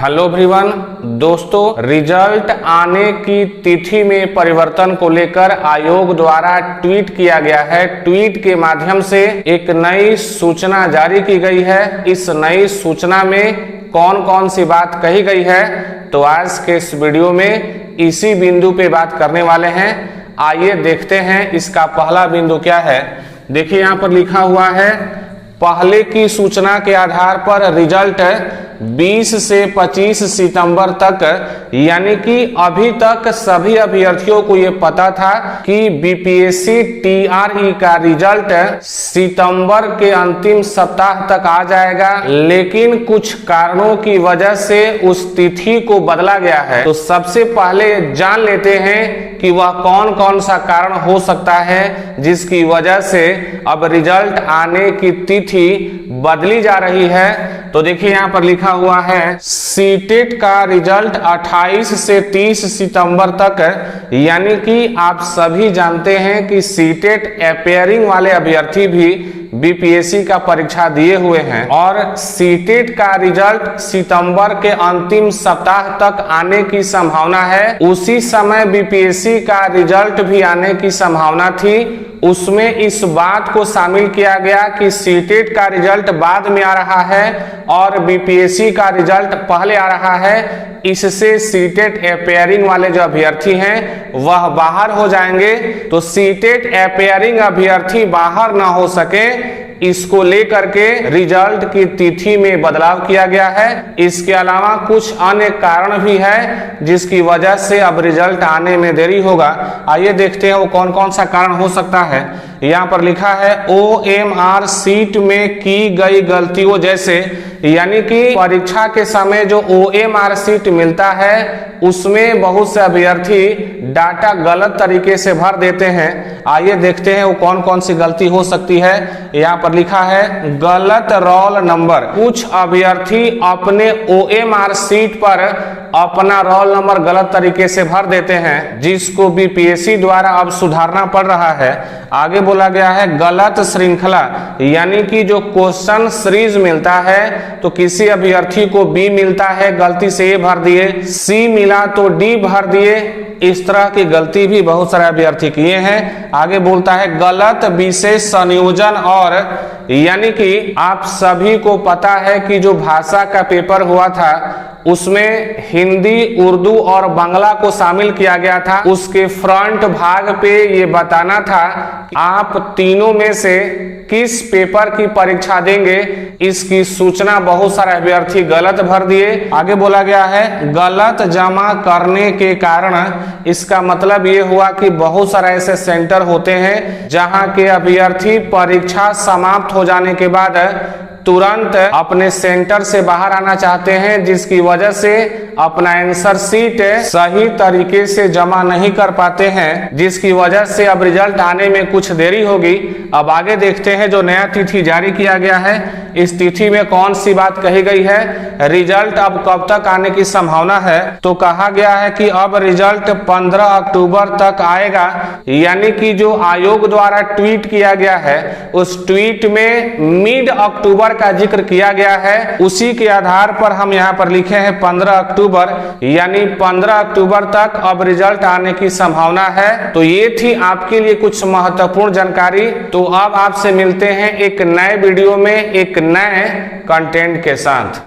Hello everyone दोस्तों, result आने की तिथि में परिवर्तन को लेकर आयोग द्वारा ट्वीट किया गया है। ट्वीट के माध्यम से एक नई सूचना जारी की गई है। इस नई सूचना में कौन कौन सी बात कही गई है, तो आज के इस वीडियो में इसी बिंदु पे बात करने वाले हैं। आइए देखते हैं इसका पहला बिंदु क्या है। देखिए यहाँ पर लिखा हुआ है, पहले की सूचना के आधार पर रिजल्ट 20 से 25 सितंबर तक, यानी कि अभी तक सभी अभ्यर्थियों को ये पता था कि बीपीएससी टीआरई का रिजल्ट सितंबर के अंतिम सप्ताह तक आ जाएगा, लेकिन कुछ कारणों की वजह से उस तिथि को बदला गया है। तो सबसे पहले जान लेते हैं कि वह कौन कौन सा कारण हो सकता है जिसकी वजह से अब रिजल्ट आने की तिथि बदली जा रही है। तो देखिए यहाँ पर लिखा हुआ है, सीटेट का रिजल्ट 28 से 30 सितंबर तक, यानी कि आप सभी जानते हैं कि सीटेट अपेयरिंग वाले अभ्यर्थी भी बीपीएससी का परीक्षा दिए हुए हैं और सीटेट का रिजल्ट सितंबर के अंतिम सप्ताह तक आने की संभावना है। उसी समय बीपीएससी का रिजल्ट भी आने की संभावना थी। उसमें इस बात को शामिल किया गया कि सीटेट का रिजल्ट बाद में आ रहा है और बीपीएससी का रिजल्ट पहले आ रहा है। इससे सीटेट अपेयरिंग वाले जो अभ्यर्थी हैं वह बाहर हो जाएंगे। तो सीटेट अपेयरिंग अभ्यर्थी बाहर ना हो सके, इसको लेकर के रिजल्ट की तिथि में बदलाव किया गया है। इसके अलावा कुछ अन्य कारण भी है जिसकी वजह से अब रिजल्ट आने में देरी होगा। आइए देखते हैं वो कौन कौन सा कारण हो सकता है। यहाँ पर लिखा है, ओएमआर सीट में की गई गलतियों जैसे, यानी कि परीक्षा के समय जो ओएमआर सीट मिलता है उसमें बहुत से अभ्यर्थी डाटा गलत तरीके से भर देते हैं। आइए देखते हैं वो कौन कौन सी गलती हो सकती है। यहाँ पर लिखा है, गलत रोल नंबर। कुछ अभ्यर्थी अपने ओएमआर सीट पर अपना रोल नंबर गलत तरीके से भर देते हैं, जिसको बीपीएससी द्वारा अब सुधारना पड़ रहा है। आगे बोला गया है, गलत श्रृंखला, यानी कि जो क्वेश्चन सीरीज मिलता है तो किसी अभ्यर्थी को बी मिलता है, गलती से ए भर दिए, सी मिला तो डी भर दिए। इस तरह की गलती भी बहुत सारे अभ्यर्थी किए हैं। आगे बोलता है, गलत विशेष संयोजन और, यानी कि आप सभी को पता है कि जो भाषा का पेपर हुआ था उसमें हिंदी, उर्दू और बांग्ला को शामिल किया गया था। उसके फ्रंट भाग पे ये बताना था कि आप तीनों में से किस पेपर की परीक्षा देंगे। इसकी सूचना बहुत सारे अभ्यर्थी गलत भर दिए। आगे बोला गया है, गलत जमा करने के कारण, इसका मतलब ये हुआ कि बहुत सारे ऐसे सेंटर होते हैं जहां के अभ्यर्थी परीक्षा समाप्त हो जाने के बाद तुरंत अपने सेंटर से बाहर आना चाहते हैं, जिसकी वजह से अपना आंसर शीट सही तरीके से जमा नहीं कर पाते हैं, जिसकी वजह से अब रिजल्ट आने में कुछ देरी होगी। अब आगे देखते हैं जो नया तिथि जारी किया गया है, इस तिथि में कौन सी बात कही गई है। रिजल्ट अब कब तक आने की संभावना है, तो कहा गया है कि अब रिजल्ट 15 अक्टूबर तक आएगा, यानी कि जो आयोग द्वारा ट्वीट किया गया है उस ट्वीट में मिड अक्टूबर का जिक्र किया गया है। उसी के आधार पर हम यहाँ पर लिखे हैं 15 अक्टूबर, यानी 15 अक्टूबर तक अब रिजल्ट आने की संभावना है। तो ये थी आपके लिए कुछ महत्वपूर्ण जानकारी। तो अब आपसे मिलते हैं एक नए वीडियो में एक नए कंटेंट के साथ।